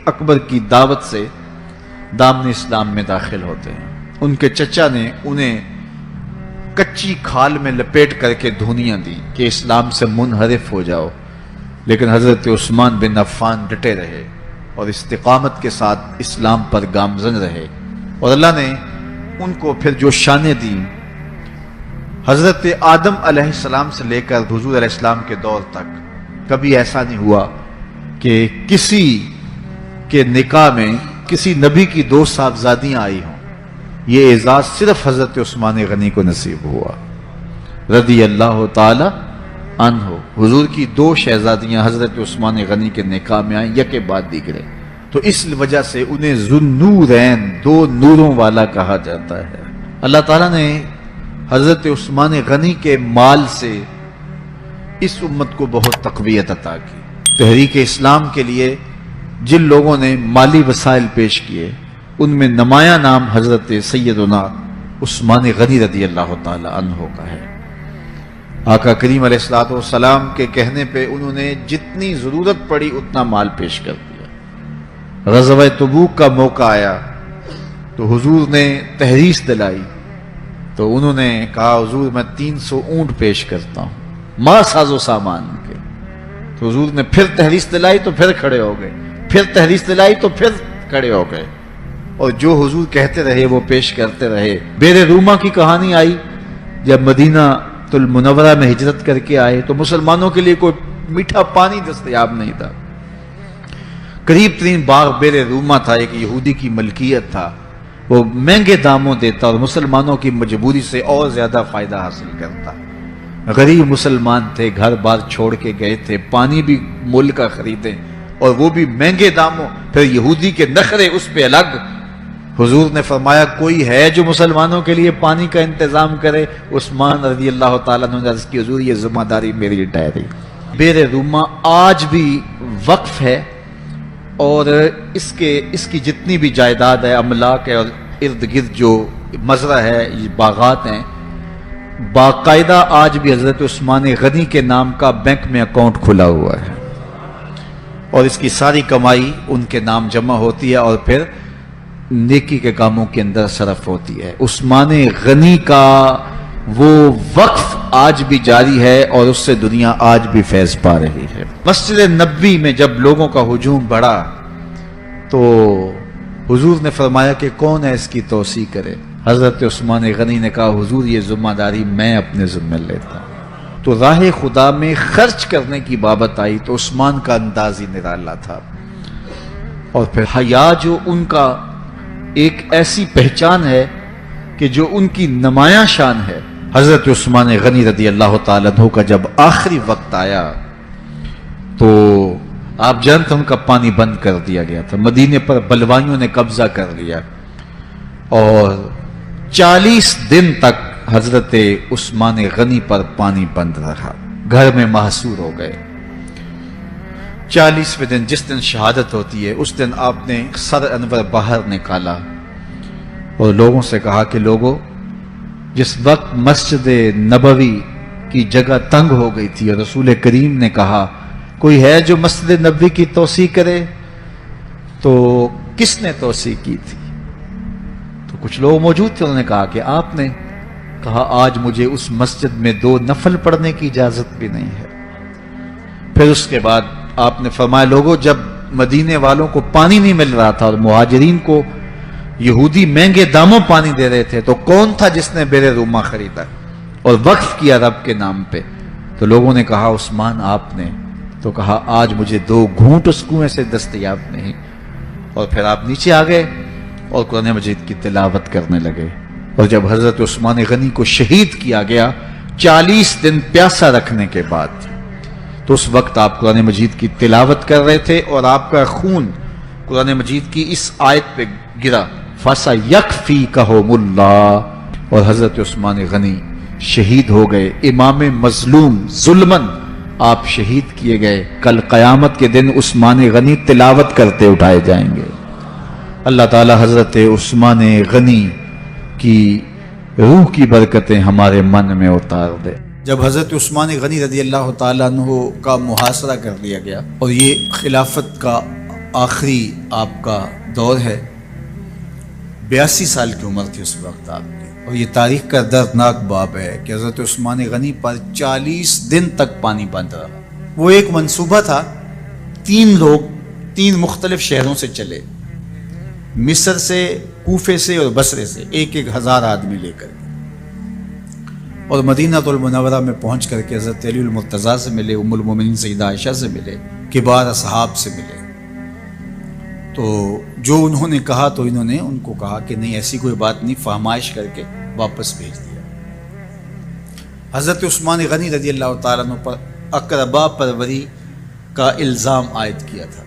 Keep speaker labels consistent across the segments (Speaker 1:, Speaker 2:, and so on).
Speaker 1: اکبر کی دعوت سے دامن اسلام میں داخل ہوتے ہیں۔ ان کے چچا نے انہیں کچی کھال میں لپیٹ کر کے دھونیاں دی کہ اسلام سے منحرف ہو جاؤ، لیکن حضرت عثمان بن عفان ڈٹے رہے اور استقامت کے ساتھ اسلام پر گامزن رہے، اور اللہ نے ان کو پھر جو شانیں دی، حضرت آدم علیہ السلام سے لے کر حضور علیہ السلام کے دور تک کبھی ایسا نہیں ہوا کہ کسی کے نکاح میں کسی نبی کی 2 صاحبزادیاں آئی ہوں۔ یہ اعزاز صرف حضرت عثمان غنی کو نصیب ہوا رضی اللہ تعالی عنہ۔ حضور کی 2 شہزادیاں حضرت عثمان غنی کے نکاح میں آئیں، یکے بعد دیگرے، تو اس وجہ سے انہیں ذوالنورین، 2 نوروں والا کہا جاتا ہے۔ اللہ تعالیٰ نے حضرت عثمان غنی کے مال سے اس امت کو بہت تقویت عطا کی۔ تحریک اسلام کے لیے جن لوگوں نے مالی وسائل پیش کیے، ان میں نمایاں نام حضرت سیدنا عثمان غنی رضی اللہ تعالی عنہ کا ہے۔ آقا کریم علیہ الصلوۃ والسلام کے کہنے پہ انہوں نے جتنی ضرورت پڑی اتنا مال پیش کر دیا۔ غزوہ تبوک کا موقع آیا تو حضور نے تحریص دلائی، تو انہوں نے کہا حضور میں 300 اونٹ پیش کرتا ہوں ما ساز و سامان کے۔ تو حضور نے پھر تحریص دلائی تو پھر کھڑے ہو گئے، پھر تحریص دلائی تو پھر کھڑے ہو گئے، اور جو حضور کہتے رہے وہ پیش کرتے رہے۔ بیر روما کی کہانی آئی، جب مدینہ المنورہ میں ہجرت کر کے آئے تو مسلمانوں کے لیے کوئی میٹھا پانی دستیاب نہیں تھا۔ قریب ترین باغ بیر روما تھا، ایک یہودی کی ملکیت تھا، وہ مہنگے داموں دیتا اور مسلمانوں کی مجبوری سے اور زیادہ فائدہ حاصل کرتا۔ غریب مسلمان تھے، گھر بار چھوڑ کے گئے تھے، پانی بھی مول کا خریدیں اور وہ بھی مہنگے داموں، پھر یہودی کے نخرے اس پہ الگ۔ حضور نے فرمایا کوئی ہے جو مسلمانوں کے لیے پانی کا انتظام کرے؟ عثمان رضی اللہ تعالیٰ عنہ نے عرض کی حضور یہ ذمہ داری میری ٹھہری۔ بیر روما آج بھی وقف ہے، اور اس کی جتنی بھی جائیداد ہے، املاک ہے، اور ارد گرد جو مزرعہ ہے، یہ باغات ہیں، باقاعدہ آج بھی حضرت عثمان غنی کے نام کا بینک میں اکاؤنٹ کھلا ہوا ہے، اور اس کی ساری کمائی ان کے نام جمع ہوتی ہے اور پھر نیکی کے کاموں کے اندر صرف ہوتی ہے۔ عثمان غنی کا وہ وقف آج بھی جاری ہے اور اس سے دنیا آج بھی فیض پا رہی ہے۔ مسجد نبوی میں جب لوگوں کا ہجوم بڑھا تو حضور نے فرمایا کہ کون ہے اس کی توسیع کرے؟ حضرت عثمان غنی نے کہا حضور یہ ذمہ داری میں اپنے ذمہ لیتا ہوں۔ تو راہ خدا میں خرچ کرنے کی بابت آئی تو عثمان کا انداز ہی نرالا تھا، اور پھر حیا جو ان کا ایک ایسی پہچان ہے کہ جو ان کی نمایاں شان ہے۔ حضرت عثمان غنی رضی اللہ تعالیٰ عنہ کا جب آخری وقت آیا تو آپ جانتے ان کا پانی بند کر دیا گیا تھا، مدینے پر بلوائیوں نے قبضہ کر لیا، اور 40 دن تک حضرت عثمان غنی پر پانی بند رہا، گھر میں محصور ہو گئے۔ 40ویں دن جس دن شہادت ہوتی ہے اس دن آپ نے سر انور باہر نکالا اور لوگوں سے کہا کہ لوگوں، جس وقت مسجد نبوی کی جگہ تنگ ہو گئی تھی اور رسول کریم نے کہا کوئی ہے جو مسجد نبوی کی توسیع کرے، تو کس نے توسیع کی تھی؟ تو کچھ لوگ موجود تھے، انہوں نے کہا کہ آپ نے کہا آج مجھے اس مسجد میں 2 نفل پڑھنے کی اجازت بھی نہیں ہے۔ پھر اس کے بعد آپ نے فرمایا لوگوں، جب مدینے والوں کو پانی نہیں مل رہا تھا اور مہاجرین کو یہودی مہنگے داموں پانی دے رہے تھے، تو کون تھا جس نے بیر روما خریدا اور وقف کیا رب کے نام پہ؟ تو لوگوں نے کہا عثمان آپ نے۔ تو کہا آج مجھے 2 گھونٹ اس کنویں سے دستیاب نہیں، اور پھر آپ نیچے آ گئے اور قرآن مجید کی تلاوت کرنے لگے۔ اور جب حضرت عثمان غنی کو شہید کیا گیا 40 دن پیاسا رکھنے کے بعد، تو اس وقت آپ قرآن مجید کی تلاوت کر رہے تھے اور آپ کا خون قرآن مجید کی اس آیت پہ گرا، فَسَيَكْفِيكَهُمُ اللَّهُ، اور حضرت عثمان غنی شہید ہو گئے، امام مظلوم ظلمن آپ شہید کیے گئے۔ کل قیامت کے دن عثمان غنی تلاوت کرتے اٹھائے جائیں گے۔ اللہ تعالی حضرت عثمان غنی کی روح کی برکتیں ہمارے من میں اتار دے۔ جب حضرت عثمان غنی رضی اللہ تعالیٰ عنہ کا محاصرہ کر لیا گیا اور یہ خلافت کا آخری آپ کا دور ہے، 82 سال کی عمر تھی اس وقت آپ کی، اور یہ تاریخ کا دردناک باب ہے کہ حضرت عثمان غنی پر 40 دن تک پانی بند رہا۔ وہ ایک منصوبہ تھا، 3 لوگ 3 مختلف شہروں سے چلے، مصر سے، کوفے سے اور بصرے سے، 1,000 آدمی لے کر، اور مدینہ المنورہ میں پہنچ کر کے حضرت علی المرتضیٰ سے ملے، ام المومنین سیدہ عائشہ سے ملے، کبار اصحاب سے ملے۔ تو جو انہوں نے کہا تو انہوں نے ان کو کہا کہ نہیں، ایسی کوئی بات نہیں، فہمائش کر کے واپس بھیج دیا۔ حضرت عثمان غنی رضی اللہ تعالیٰ عنہ پر اقربا پروری کا الزام عائد کیا تھا،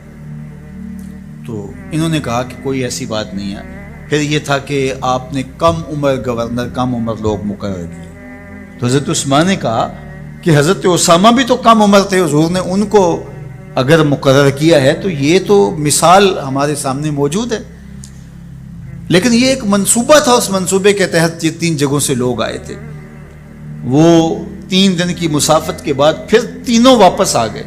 Speaker 1: تو انہوں نے کہا کہ کوئی ایسی بات نہیں ہے۔ پھر یہ تھا کہ آپ نے کم عمر گورنر، کم عمر لوگ مقرر کیے، تو حضرت عثمان نے کہا کہ حضرت اسامہ بھی تو کم عمر تھے، حضور نے ان کو اگر مقرر کیا ہے تو یہ تو مثال ہمارے سامنے موجود ہے۔ لیکن یہ ایک منصوبہ تھا، اس منصوبے کے تحت یہ 3 جگہوں سے لوگ آئے تھے۔ وہ 3 دن کی مسافت کے بعد پھر تینوں واپس آ گئے،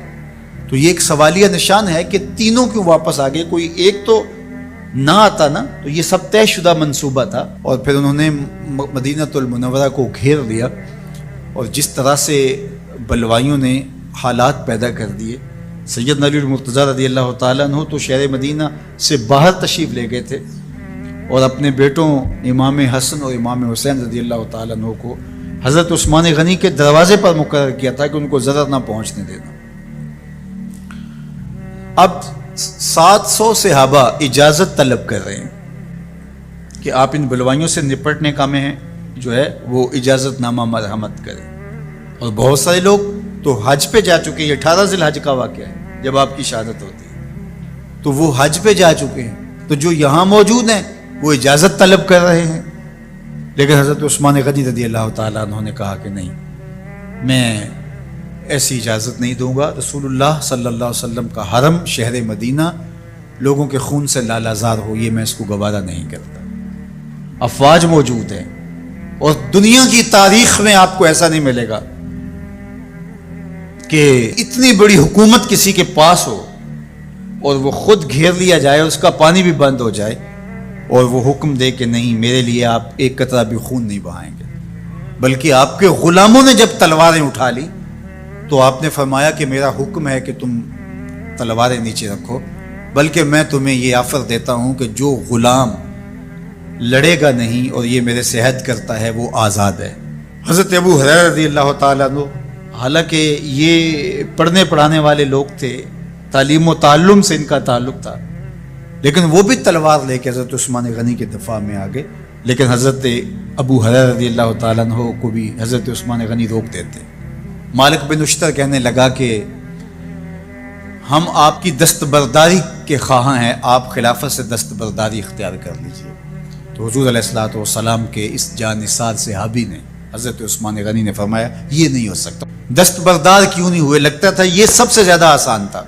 Speaker 1: تو یہ ایک سوالیہ نشان ہے کہ تینوں کیوں واپس آ گئے، کوئی ایک تو نہ آتا نا، تو یہ سب طے شدہ منصوبہ تھا۔ اور پھر انہوں نے مدینہ المنورہ کو گھیر لیا، اور جس طرح سے بلوائیوں نے حالات پیدا کر دیے، سیدنا علی المرتضیٰ رضی اللہ تعالیٰ عنہ تو شہر مدینہ سے باہر تشریف لے گئے تھے، اور اپنے بیٹوں امام حسن اور امام حسین رضی اللہ تعالیٰ عنہ کو حضرت عثمان غنی کے دروازے پر مقرر کیا تھا کہ ان کو ضرر نہ پہنچنے دینا۔ اب 700 صحابہ اجازت طلب کر رہے ہیں کہ آپ ان بلوائیوں سے نپٹنے کا میں جو ہے وہ اجازت نامہ مرحمت کریں، اور بہت سارے لوگ تو حج پہ جا چکے ہیں۔ 18 ذی الحج کا واقعہ ہے جب آپ کی شہادت ہوتی ہے، تو وہ حج پہ جا چکے ہیں، تو جو یہاں موجود ہیں وہ اجازت طلب کر رہے ہیں۔ لیکن حضرت عثمان غنی رضی اللہ تعالیٰ عنہ نے کہا کہ نہیں، میں ایسی اجازت نہیں دوں گا۔ رسول اللہ صلی اللہ علیہ وسلم کا حرم شہر مدینہ لوگوں کے خون سے لالازار ہو، یہ میں اس کو گوارا نہیں کرتا۔ افواج موجود ہیں، اور دنیا کی تاریخ میں آپ کو ایسا نہیں ملے گا کہ اتنی بڑی حکومت کسی کے پاس ہو اور وہ خود گھیر لیا جائے، اس کا پانی بھی بند ہو جائے، اور وہ حکم دے کہ نہیں، میرے لیے آپ ایک قطرہ بھی خون نہیں بہائیں گے۔ بلکہ آپ کے غلاموں نے جب تلواریں اٹھا لی تو آپ نے فرمایا کہ میرا حکم ہے کہ تم تلواریں نیچے رکھو، بلکہ میں تمہیں یہ آفر دیتا ہوں کہ جو غلام لڑے گا نہیں اور یہ میرے سے عہد کرتا ہے وہ آزاد ہے۔ حضرت ابو ہریرہ رضی اللہ تعالیٰ عنہ، حالانکہ یہ پڑھنے پڑھانے والے لوگ تھے، تعلیم و تعلم سے ان کا تعلق تھا، لیکن وہ بھی تلوار لے کے حضرت عثمان غنی کے دفاع میں آ گئے۔ لیکن حضرت ابو ہریرہ رضی اللہ تعالیٰ عنہ کو بھی حضرت عثمان غنی روک دیتے۔ مالک بن اشتر کہنے لگا کہ ہم آپ کی دستبرداری کے خواہاں ہیں، آپ خلافت سے دستبرداری اختیار کر لیجیے۔ تو حضور علیہ الصلوۃ والسلام کے اس جانثار صحابی نے، حضرت عثمان غنی نے فرمایا یہ نہیں ہو سکتا۔ دستبردار کیوں نہیں ہوئے؟ لگتا تھا یہ سب سے زیادہ آسان تھا،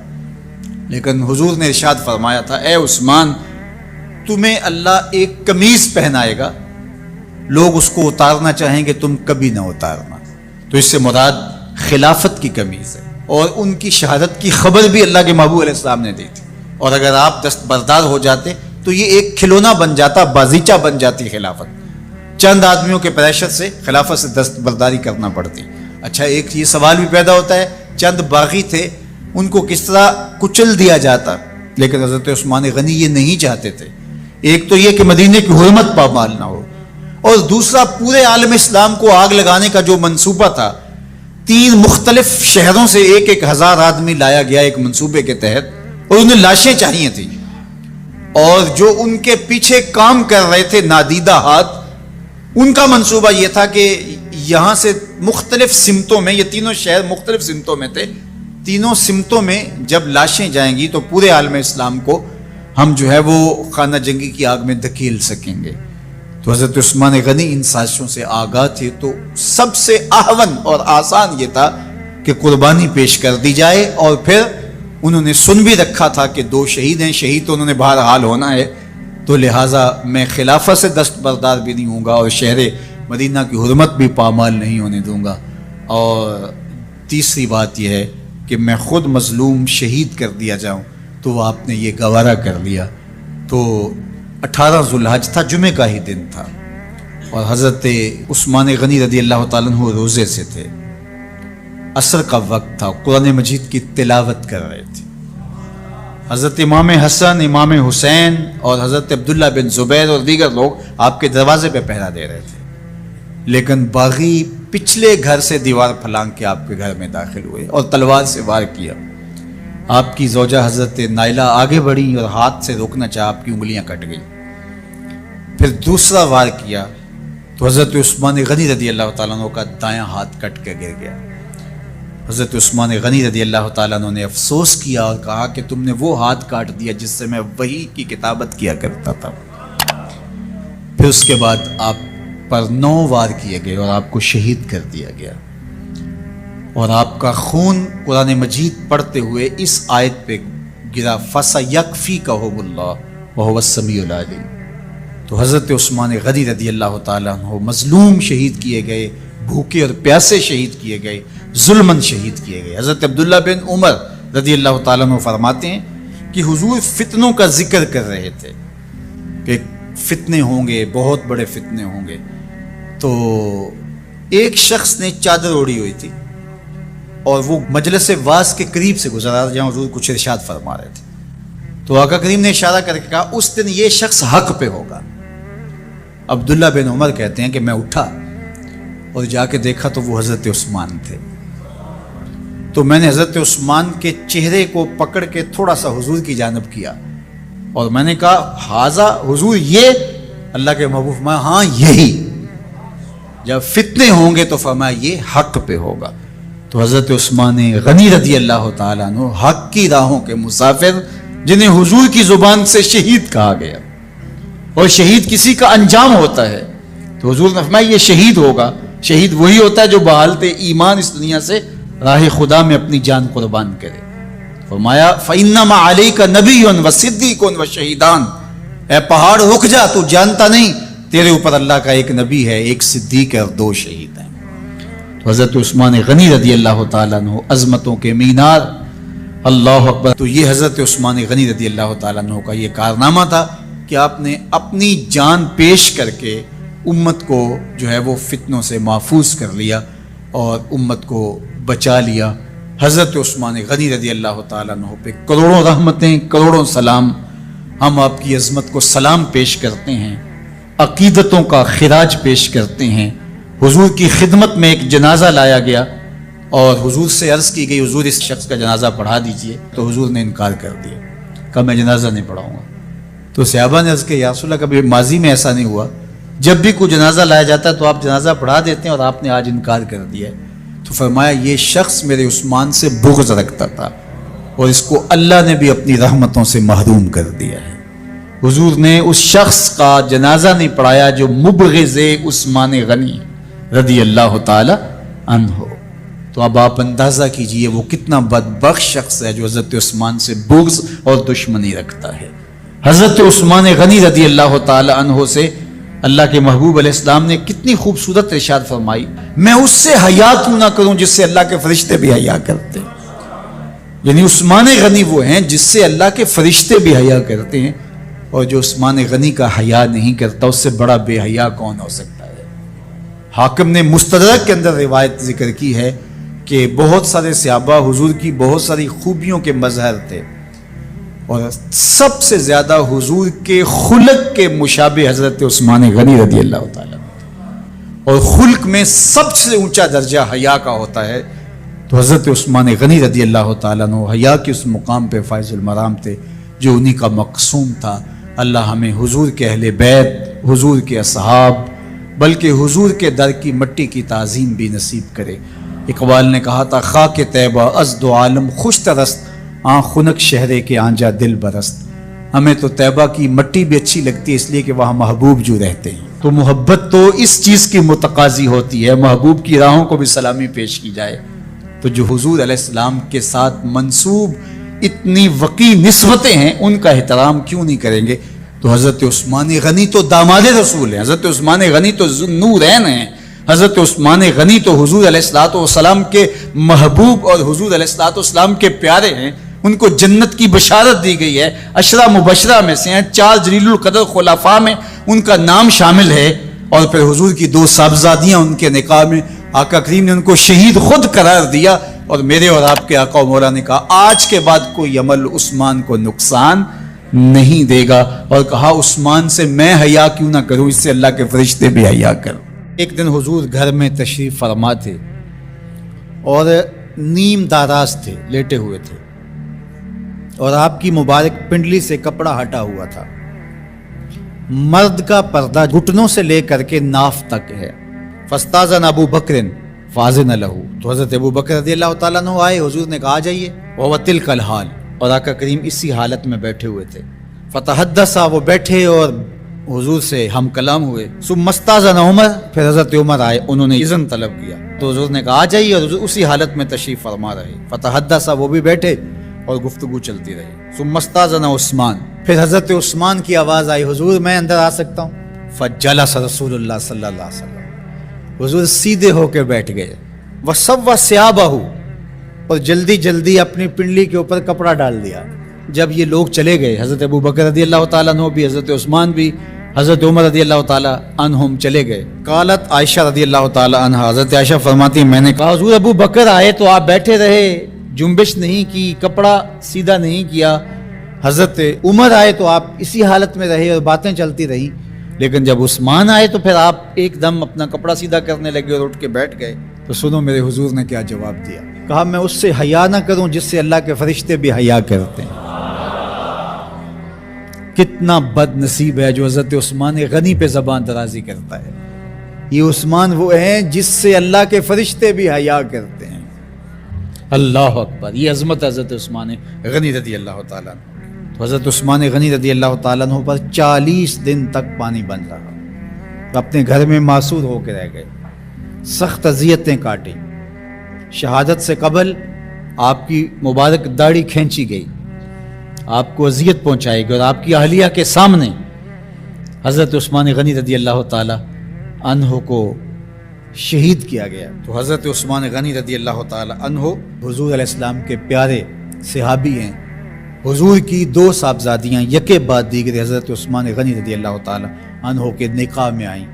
Speaker 1: لیکن حضور نے ارشاد فرمایا تھا، اے عثمان، تمہیں اللہ ایک قمیض پہنائے گا، لوگ اس کو اتارنا چاہیں گے، تم کبھی نہ اتارنا۔ تو اس سے مراد خلافت کی قمیض ہے، اور ان کی شہادت کی خبر بھی اللہ کے محبوب علیہ السلام نے دی تھی، اور اگر آپ دستبردار ہو جاتے تو یہ ایک کھلونا بن جاتا، بازیچہ بن جاتی خلافت۔ چند آدمیوں کے پریشر سے خلافت سے دستبرداری کرنا پڑتی۔ اچھا، ایک یہ سوال بھی پیدا ہوتا ہے، چند باغی تھے، ان کو کس طرح کچل دیا جاتا؟ لیکن حضرت عثمان غنی یہ نہیں چاہتے تھے۔ ایک تو یہ کہ مدینے کی حرمت پامال نہ ہو، اور دوسرا پورے عالم اسلام کو آگ لگانے کا جو منصوبہ تھا، 3 مختلف شہروں سے 1,000 آدمی لایا گیا ایک منصوبے کے تحت، اور انہیں لاشیں چاہیے تھیں، اور جو ان کے پیچھے کام کر رہے تھے نادیدہ ہاتھ، ان کا منصوبہ یہ تھا کہ یہاں سے مختلف سمتوں میں، یہ تینوں شہر مختلف سمتوں میں تھے، تینوں سمتوں میں جب لاشیں جائیں گی تو پورے عالم اسلام کو ہم جو ہے وہ خانہ جنگی کی آگ میں دھکیل سکیں گے۔ تو حضرت عثمان غنی ان سازشوں سے آگاہ تھے، تو سب سے اہون اور آسان یہ تھا کہ قربانی پیش کر دی جائے، اور پھر انہوں نے سن بھی رکھا تھا کہ 2 شہید ہیں، شہید تو انہوں نے بہرحال ہونا ہے، تو لہٰذا میں خلافت سے دستبردار بھی نہیں ہوں گا، اور شہر مدینہ کی حرمت بھی پامال نہیں ہونے دوں گا، اور تیسری بات یہ ہے کہ میں خود مظلوم شہید کر دیا جاؤں،
Speaker 2: تو آپ نے یہ گوارا کر لیا. تو 18 ذوالحج تھا، جمعے کا ہی دن تھا، اور حضرت عثمان غنی رضی اللہ تعالیٰ عنہ روزے سے تھے. عصر کا وقت تھا، قرآن مجید کی تلاوت کر رہے تھے. حضرت امام حسن، امام حسین اور حضرت عبداللہ بن زبیر اور دیگر لوگ آپ کے دروازے پہ پہرا دے رہے تھے. لیکن باغی پچھلے گھر سے دیوار پھلانگ کے آپ کے گھر میں داخل ہوئے اور تلوار سے وار کیا. آپ کی زوجہ حضرت نائلہ آگے بڑھی اور ہاتھ سے روکنا چاہا، آپ کی انگلیاں کٹ گئیں. پھر دوسرا وار کیا تو حضرت عثمان غنی رضی اللہ تعالیٰ عنہ کا دایاں ہاتھ کٹ کے گر گیا. حضرت عثمان غنی رضی اللہ تعالیٰ عنہ نے افسوس کیا اور کہا کہ تم نے وہ ہاتھ کاٹ دیا جس سے میں وحی کی کتابت کیا کرتا تھا. پھر اس کے بعد آپ پر 9 وار کیے گئے اور آپ کو شہید کر دیا گیا، اور آپ کا خون قرآن مجید پڑھتے ہوئے اس آیت پہ گرا، فَسَيَكْفِيكَهُمُ اللَّهُ وَهُوَ السَّمِيعُ الْعَلِيمُ. تو حضرت عثمان غنی رضی اللہ تعالیٰ عنہ مظلوم شہید کیے گئے، بھوکے اور پیاسے شہید کیے گئے، ظلمن شہید کیے گئے. حضرت عبداللہ بن عمر رضی اللہ تعالیٰ عنہ فرماتے ہیں کہ حضور فتنوں کا ذکر کر رہے تھے کہ فتنے ہوں گے، بہت بڑے فتنے ہوں گے. تو ایک شخص نے چادر اوڑھی ہوئی تھی اور وہ مجلس واعظ کے قریب سے گزرا جہاں حضور کچھ ارشاد فرما رہے تھے. تو آقا کریم نے اشارہ کر کے کہا اس دن یہ شخص حق پہ ہوگا. عبداللہ بن عمر کہتے ہیں کہ میں اٹھا اور جا کے دیکھا تو وہ حضرت عثمان تھے. تو میں نے حضرت عثمان کے چہرے کو پکڑ کے تھوڑا سا حضور کی جانب کیا اور میں نے کہا حاضہ حضور، یہ اللہ کے محبوب فرمایا ہاں یہی، جب فتنے ہوں گے تو فرمایا یہ حق پہ ہوگا. تو حضرت عثمان غنی رضی اللہ تعالیٰ عنہ حق کی راہوں کے مسافر جنہیں حضور کی زبان سے شہید کہا گیا، اور شہید کسی کا انجام ہوتا ہے. تو حضور نے فرمایا یہ شہید ہوگا. شہید وہی ہوتا ہے جو بحالت ایمان اس دنیا سے راہ خدا میں اپنی جان قربان کرے. فرمایا فَإِنَّمَا عَلَيْكَ نَبِيٌّ وَصِدِّيقٌ وَشَهِيدَانِ. اے پہاڑ رک جا، تو جانتا نہیں تیرے اوپر اللہ کا ایک نبی ہے، ایک صدیق ہے اور 2 شہید ہیں. تو حضرت عثمان غنی رضی اللہ تعالیٰ عنہ عظمتوں کے مینار، اللہ اکبر. تو یہ حضرت عثمان غنی رضی اللہ تعالیٰ عنہ کا یہ کارنامہ تھا کہ آپ نے اپنی جان پیش کر کے امت کو جو ہے وہ فتنوں سے محفوظ کر لیا اور امت کو بچا لیا. حضرت عثمان غنی رضی اللہ تعالیٰ عنہ پہ کروڑوں رحمتیں، کروڑوں سلام. ہم آپ کی عظمت کو سلام پیش کرتے ہیں، عقیدتوں کا خراج پیش کرتے ہیں. حضور کی خدمت میں ایک جنازہ لایا گیا اور حضور سے عرض کی گئی حضور اس شخص کا جنازہ پڑھا دیجئے. تو حضور نے انکار کر دیا، کہا میں جنازہ نہیں پڑھاؤں گا. تو صحابہ نے عرض کیا یا رسول اللہ کبھی ماضی میں ایسا نہیں ہوا، جب بھی کوئی جنازہ لایا جاتا ہے تو آپ جنازہ پڑھا دیتے ہیں اور آپ نے آج انکار کر دیا ہے. تو فرمایا یہ شخص میرے عثمان سے بغض رکھتا تھا اور اس کو اللہ نے بھی اپنی رحمتوں سے محروم کر دیا ہے. حضور نے اس شخص کا جنازہ نہیں پڑھایا جو مبغض عثمان غنی رضی اللہ تعالی عنہ. تو اب آپ اندازہ کیجئے وہ کتنا بدبخت شخص ہے جو حضرت عثمان سے بغض اور دشمنی رکھتا ہے. حضرت عثمان غنی رضی اللہ تعالی عنہ سے اللہ کے محبوب علیہ السلام نے کتنی خوبصورت ارشاد فرمائی، میں اس سے حیا کیوں نہ کروں جس سے اللہ کے فرشتے بھی حیا کرتے. یعنی عثمان غنی وہ ہیں جس سے اللہ کے فرشتے بھی حیا کرتے ہیں، اور جو عثمان غنی کا حیا نہیں کرتا اس سے بڑا بے حیا کون ہو سکتا ہے. حاکم نے مستدرک کے اندر روایت ذکر کی ہے کہ بہت سارے صحابہ حضور کی بہت ساری خوبیوں کے مظہر تھے، اور سب سے زیادہ حضور کے خلق کے مشابہ حضرت عثمان غنی رضی اللہ تعالیٰ. اور خلق میں سب سے اونچا درجہ حیا کا ہوتا ہے. تو حضرت عثمان غنی رضی اللہ تعالیٰ عنہ حیا کے اس مقام پہ فائز المرام تھے جو انہی کا مقصوم تھا. اللہ ہمیں حضور کے اہل بیت، حضور کے اصحاب، بلکہ حضور کے در کی مٹی کی تعظیم بھی نصیب کرے. اقبال نے کہا تھا خاک طیبہ از دو عالم خوش ترست، آن خنک شہرے کے آنجا دل برست. ہمیں تو طیبہ کی مٹی بھی اچھی لگتی ہے اس لیے کہ وہاں محبوب جو رہتے ہیں. تو محبت تو اس چیز کی متقاضی ہوتی ہے، محبوب کی راہوں کو بھی سلامی پیش کی جائے. تو جو حضور علیہ السلام کے ساتھ منسوب اتنی وقی نسبتیں ہیں ان کا احترام کیوں نہیں کریں گے. تو حضرت عثمان غنی تو داماد رسول ہیں، حضرت عثمان غنی تو ذوالنورین ہیں، حضرت عثمان غنی تو حضور علیہ الصلوۃ والسلام کے محبوب اور حضور علیہ الصلوۃ والسلام کے پیارے ہیں. ان کو جنت کی بشارت دی گئی ہے، عشرہ مبشرہ میں سے ہیں، 4 جلیل القدر خلفاء میں ان کا نام شامل ہے، اور پھر حضور کی 2 صاحبزادیاں ان کے نکاح میں آقا کریم نے ان کو شہید خود قرار دیا، اور میرے اور آپ کے آقا و مولا نے کہا آج کے بعد کوئی عمل عثمان کو نقصان نہیں دے گا، اور کہا عثمان سے میں حیا کیوں نہ کروں، اس سے اللہ کے فرشتے بھی حیا کریں۔ ایک دن حضور گھر میں تشریف فرما تھے اور نیم داراز تھے، لیٹے ہوئے تھے، اور آپ کی مبارک پنڈلی سے کپڑا ہٹا ہوا تھا، مرد کا پردہ گھٹنوں سے لے کر کے ناف تک ہے۔ فاستاذن ابو بکر فاذن لہ، تو حضرت ابو بکر رضی اللہ تعالیٰ عنہ آئے، حضور نے کہا آ جائیے، وہو تلک الحال، اور آقا کریم اسی حالت میں بیٹھے ہوئے تھے۔ فتحدثا، وہ بیٹھے اور حضور سے ہم کلام ہوئے۔ ثم استاذن عمر، پھر حضرت عمر آئے، انہوں نے اذن طلب کیا، تو حضور نے کہا آ جائیے، اور حضور اسی حالت میں تشریف فرما رہے۔ فتحدثا، وہ بھی بیٹھے اور گفتگو چلتی رہی۔ ثم استاذن عثمان، پھر حضرت عثمان کی آواز آئی، حضور میں اندر آ سکتا ہوں؟ فجلس رسول اللہ صلی اللہ علیہ وسلم، حضور سیدھے ہو کے بیٹھ گئے۔ وسوى ثيابه، اور جلدی جلدی اپنی پنڈلی کے اوپر کپڑا ڈال دیا۔ جب یہ لوگ چلے گئے، حضرت ابو بکر رضی اللہ تعالیٰ عنہ بھی، حضرت عثمان بھی، حضرت عمر رضی اللہ تعالیٰ عنہم چلے گئے۔ قالت عائشہ رضی اللہ تعالیٰ عنہ، حضرت عائشہ فرماتی ہیں میں نے کہا حضور ابو بکر آئے تو آپ بیٹھے رہے، جنبش نہیں کی، کپڑا سیدھا نہیں کیا۔ حضرت عمر آئے تو آپ اسی حالت میں رہے اور باتیں چلتی رہی، لیکن جب عثمان آئے تو پھر آپ ایک دم اپنا کپڑا سیدھا کرنے لگے اور اٹھ کے بیٹھ گئے۔ تو سنو میرے حضور نے کیا جواب دیا، کہا میں اس سے حیا نہ کروں جس سے اللہ کے فرشتے بھی حیا کرتے ہیں۔ کتنا بد نصیب ہے جو حضرت عثمان غنی پہ زبان درازی کرتا ہے۔ یہ عثمان وہ ہیں جس سے اللہ کے فرشتے بھی حیا کرتے ہیں۔ اللہ اکبر، یہ عظمت حضرت عثمان غنی رضی اللہ تعالیٰ عنہ۔ تو حضرت عثمان غنی رضی اللہ تعالیٰ عنہ پر 40 دن تک پانی بن رہا، اپنے گھر میں معصور ہو کے رہ گئے، سخت اذیتیں کاٹی۔ شہادت سے قبل آپ کی مبارک داڑھی کھینچی گئی، آپ کو اذیت پہنچائی گئی، اور آپ کی اہلیہ کے سامنے حضرت عثمان غنی رضی اللہ تعالیٰ عنہ کو شہید کیا گیا۔ تو حضرت عثمان غنی رضی اللہ تعالیٰ عنہ حضور علیہ السلام کے پیارے صحابی ہیں۔ حضور کی 2 صاحبزادیاں یکے بعد دیگر حضرت عثمان غنی رضی اللہ تعالیٰ عنہ کے نکاح میں آئیں۔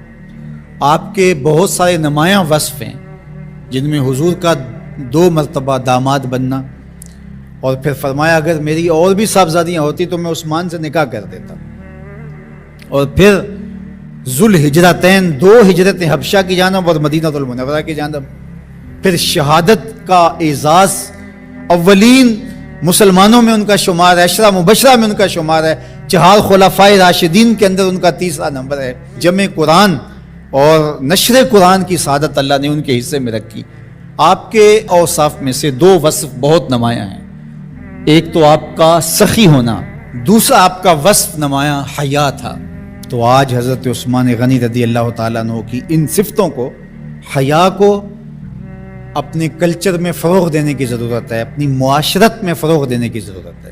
Speaker 2: آپ کے بہت سارے نمایاں وصف ہیں، جن میں حضور کا 2 مرتبہ داماد بننا، اور پھر فرمایا اگر میری اور بھی صاحبزادیاں ہوتی تو میں عثمان سے نکاح کر دیتا، اور پھر ذوالہجرتین 2 ہجرتیں، حبشہ کی جانب اور مدینہ المنورہ کی جانب، پھر شہادت کا اعزاز، اولین مسلمانوں میں ان کا شمار ہے، عشرہ مبشرہ میں ان کا شمار ہے، 4 خلفائے راشدین کے اندر ان کا 3را نمبر ہے، جمع قرآن اور نشر قرآن کی سعادت اللہ نے ان کے حصے میں رکھی۔ آپ کے اوصاف میں سے 2 وصف بہت نمایاں ہیں، ایک تو آپ کا سخی ہونا، دوسرا آپ کا وصف نمایاں حیا تھا۔ تو آج حضرت عثمان غنی رضی اللہ تعالیٰ عنہ کی ان صفتوں کو، حیا کو اپنے کلچر میں فروغ دینے کی ضرورت ہے، اپنی معاشرت میں فروغ دینے کی ضرورت ہے۔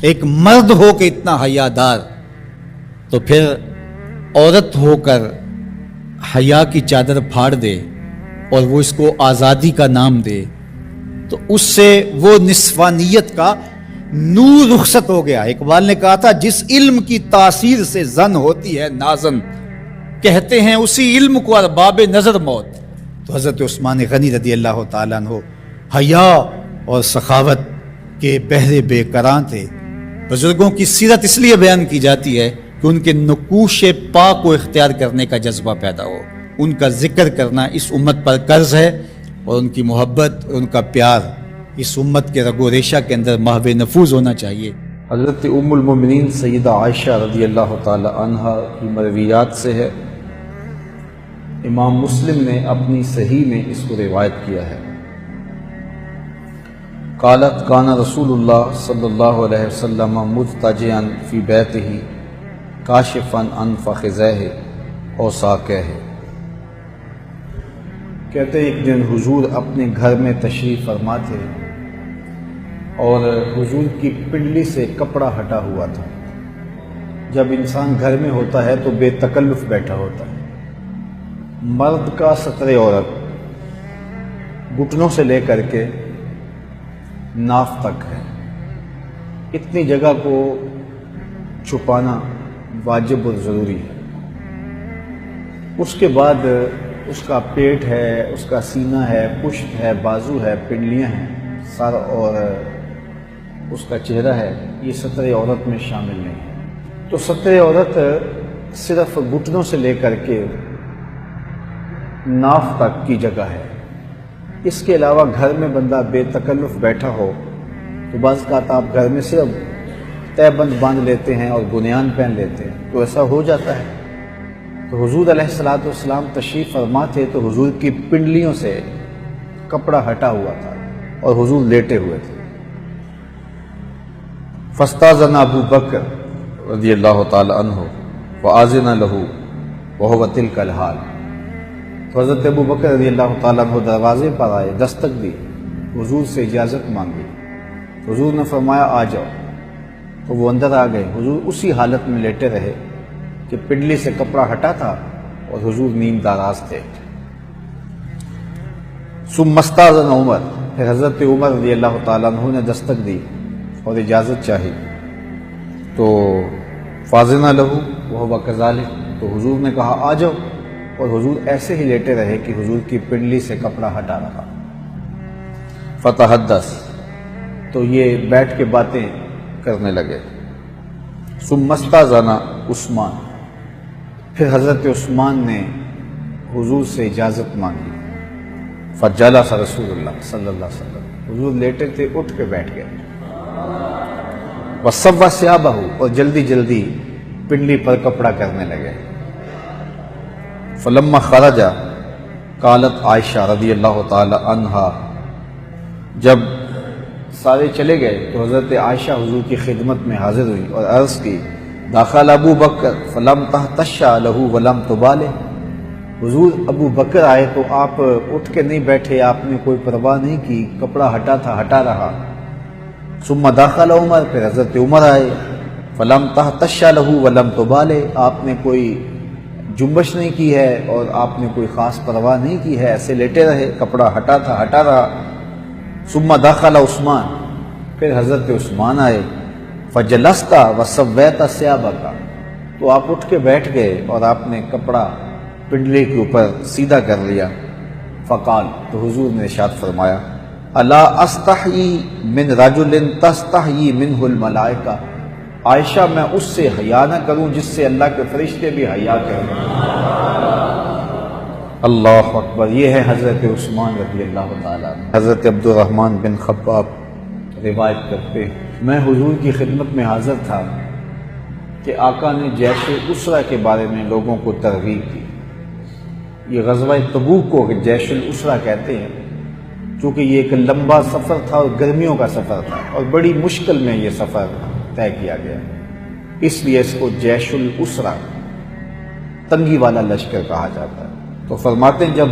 Speaker 2: ایک مرد ہو کے اتنا حیا دار، تو پھر عورت ہو کر حیا کی چادر پھاڑ دے اور وہ اس کو آزادی کا نام دے، تو اس سے وہ نسوانیت کا نور رخصت ہو گیا۔ اقبال نے کہا تھا جس علم کی تاثیر سے زن ہوتی ہے نازن، کہتے ہیں اسی علم کو ارباب نظر موت۔ تو حضرت عثمان غنی رضی اللہ تعالیٰ عنہ حیا اور سخاوت کے بہرے بے قراں تھے۔ بزرگوں کی سیرت اس لیے بیان کی جاتی ہے کہ ان کے نقوش پا کو اختیار کرنے کا جذبہ پیدا ہو۔ ان کا ذکر کرنا اس امت پر قرض ہے، اور ان کی محبت اور ان کا پیار اس امت کے رگ و ریشہ کے اندر محو نفوذ ہونا چاہیے۔
Speaker 3: حضرت ام المومنین سیدہ عائشہ رضی اللہ تعالی عنہا کی مرویات سے ہے، امام مسلم نے اپنی صحیح میں اس کو روایت کیا ہے۔ قالت کان رسول اللہ صلی اللہ علیہ وسلم مضطجعا فی بیتہ کاشفا عن فخذیہ او ساقیہ۔ کہتے ہیں ایک دن حضور اپنے گھر میں تشریف فرما تھے اور حضور کی پنڈلی سے کپڑا ہٹا ہوا تھا۔ جب انسان گھر میں ہوتا ہے تو بے تکلف بیٹھا ہوتا ہے۔ مرد کا ستر عورت گھٹنوں سے لے کر کے ناف تک ہے، اتنی جگہ کو چھپانا واجب اور ضروری ہے۔ اس کے بعد اس کا پیٹ ہے، اس کا سینہ ہے، پشت ہے، بازو ہے، پنڈلیاں ہیں، سر اور اس کا چہرہ ہے، یہ ستر عورت میں شامل نہیں ہے۔ تو ستر عورت صرف گھٹنوں سے لے کر کے ناف تک کی جگہ ہے۔ اس کے علاوہ گھر میں بندہ بے تکلف بیٹھا ہو تو بعض اوقات آپ گھر میں صرف تہ بند باندھ لیتے ہیں اور بنیان پہن لیتے ہیں، تو ایسا ہو جاتا ہے۔ تو حضور علیہ الصلوۃ والسلام تشریف فرما تھے تو حضور کی پنڈلیوں سے کپڑا ہٹا ہوا تھا اور حضور لیٹے ہوئے تھے۔ فاستاذن ابو بکر رضی اللہ تعالی عنہ فآذن له وهو تلك الحال، تو حضرت ابو بکر رضی اللہ تعالیٰ عنہ دروازے پر آئے، دستک دی، حضور سے اجازت مانگی، حضور نے فرمایا آ جاؤ، تو وہ اندر آ گئے۔ حضور اسی حالت میں لیٹے رہے کہ پنڈلی سے کپڑا ہٹا تھا اور حضور نیند داراز تھے۔ ثم استاذن عمر، پھر حضرت عمر رضی اللہ تعالیٰ عنہ نے دستک دی اور اجازت چاہی، تو فاذن لہ وہو کذالک، تو حضور نے کہا آ جاؤ، اور حضور ایسے ہی لیٹے رہے کہ حضور کی پنڈلی سے کپڑا ہٹا رہا۔ فتحدث، تو یہ بیٹھ کے باتیں کرنے لگے۔ ثم استاذن عثمان، پھر حضرت عثمان نے حضور سے اجازت مانگی۔ فجلس رسول اللہ صلی اللہ علیہ وسلم، حضور لیٹے تھے، اٹھ کے بیٹھ گئے۔ وصب ثیابہ، اور جلدی جلدی پنڈلی پر کپڑا کرنے لگے۔ فلما خرج قالت عائشہ رضی اللہ تعالی عنہا، جب سارے چلے گئے تو حضرت عائشہ حضور کی خدمت میں حاضر ہوئی اور عرض کی داخل ابو بکر فلم تحتش لہ ولم تبالہ، حضور ابو بکر آئے تو آپ اٹھ کے نہیں بیٹھے، آپ نے کوئی پرواہ نہیں کی، کپڑا ہٹا تھا، ہٹا رہا۔ ثم داخل عمر، پھر حضرت عمر آئے، فلم تحتش لہ ولم تبالہ، آپ نے کوئی جنبش نہیں کی ہے اور آپ نے کوئی خاص پرواہ نہیں کی ہے، ایسے لیٹے رہے، کپڑا ہٹا تھا، ہٹا رہا۔ ثم داخل عثمان، پھر حضرت عثمان آئے، فجلست وسویت ثیابک، تو آپ اٹھ کے بیٹھ گئے اور آپ نے کپڑا پنڈلی کے اوپر سیدھا کر لیا۔ فقال، تو حضور نے ارشاد فرمایا الا استحیی من رجل تستحیی منہ الملائکہ، عائشہ میں اس سے حیا نہ کروں جس سے اللہ کے فرشتے بھی حیا کریں۔ اللہ اکبر، یہ ہے حضرت عثمان رضی اللہ تعالیٰ عنہ۔ حضرت عبد الرحمن بن خباب روایت کرتے ہیں، میں حضور کی خدمت میں حاضر تھا کہ آقا نے جیش الاسرہ کے بارے میں لوگوں کو ترغیب دی۔ یہ غزوہ تبوک کو جیش الاسرہ کہتے ہیں، چونکہ یہ ایک لمبا سفر تھا اور گرمیوں کا سفر تھا اور بڑی مشکل میں یہ سفر طے کیا گیا، اس لیے اس کو جیش الاسرہ، تنگی والا لشکر کہا جاتا ہے۔ تو فرماتے ہیں جب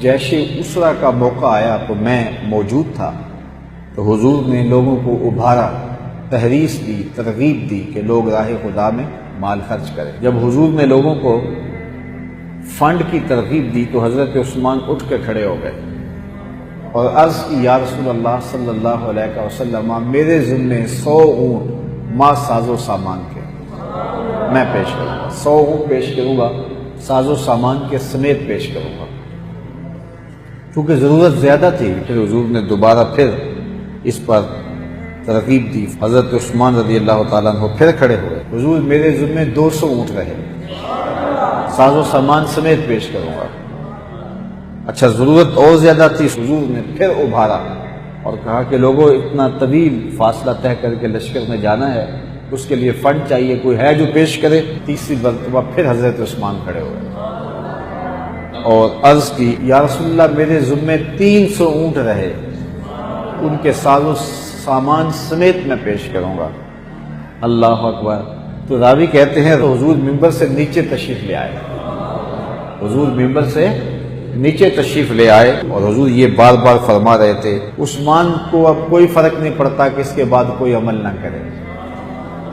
Speaker 3: جیش اسرہ کا موقع آیا تو میں موجود تھا، تو حضور نے لوگوں کو ابھارا، تحریص دی، ترغیب دی کہ لوگ راہ خدا میں مال خرچ کریں۔ جب حضور نے لوگوں کو فنڈ کی ترغیب دی تو حضرت عثمان اٹھ کے کھڑے ہو گئے اور عرض کی یا رسول اللہ صلی اللہ علیہ وسلم، میرے ذمے 100 اونٹ ما ساز و سامان کے میں پیش کروں گا، 100 اونٹ پیش کروں گا، ساز و سامان کے سمیت پیش کروں گا۔ چونکہ ضرورت زیادہ تھی، پھر حضور نے دوبارہ پھر اس پر ترغیب دی۔ حضرت عثمان رضی اللہ تعالیٰ عنہ پھر کھڑے ہوئے، حضور میرے ذمے 200 اونٹ رہے، ساز و سامان سمیت پیش کروں گا۔ اچھا، ضرورت اور زیادہ تھی، حضور نے پھر ابھارا اور کہا کہ لوگوں اتنا طویل فاصلہ طے کر کے لشکر میں جانا ہے، اس کے لیے فنڈ چاہیے، کوئی ہے جو پیش کرے۔ تیسری مرتبہ پھر حضرت عثمان کھڑے ہوئے اور عرض کی یا رسول اللہ میرے ذمے 300 اونٹ رہے، ان کے ساز و سامان سمیت میں پیش کروں گا۔ اللہ اکبر۔ تو راوی کہتے ہیں حضور ممبر سے نیچے تشریف لے آئے، حضور ممبر سے نیچے تشریف لے آئے اور حضور یہ بار بار فرما رہے تھے عثمان کو اب کوئی فرق نہیں پڑتا کہ اس کے بعد کوئی عمل نہ کرے۔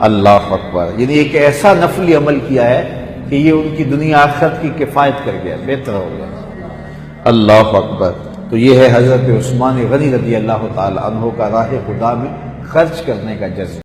Speaker 3: اللہ اکبر، یعنی ایک ایسا نفلی عمل کیا ہے کہ یہ ان کی دنیا آخرت کی کفایت کر گیا، بہتر ہو گیا۔ اللہ اکبر۔ تو یہ ہے حضرت عثمان غنی رضی اللہ تعالی عنہ کا راہ خدا میں خرچ کرنے کا جذبہ۔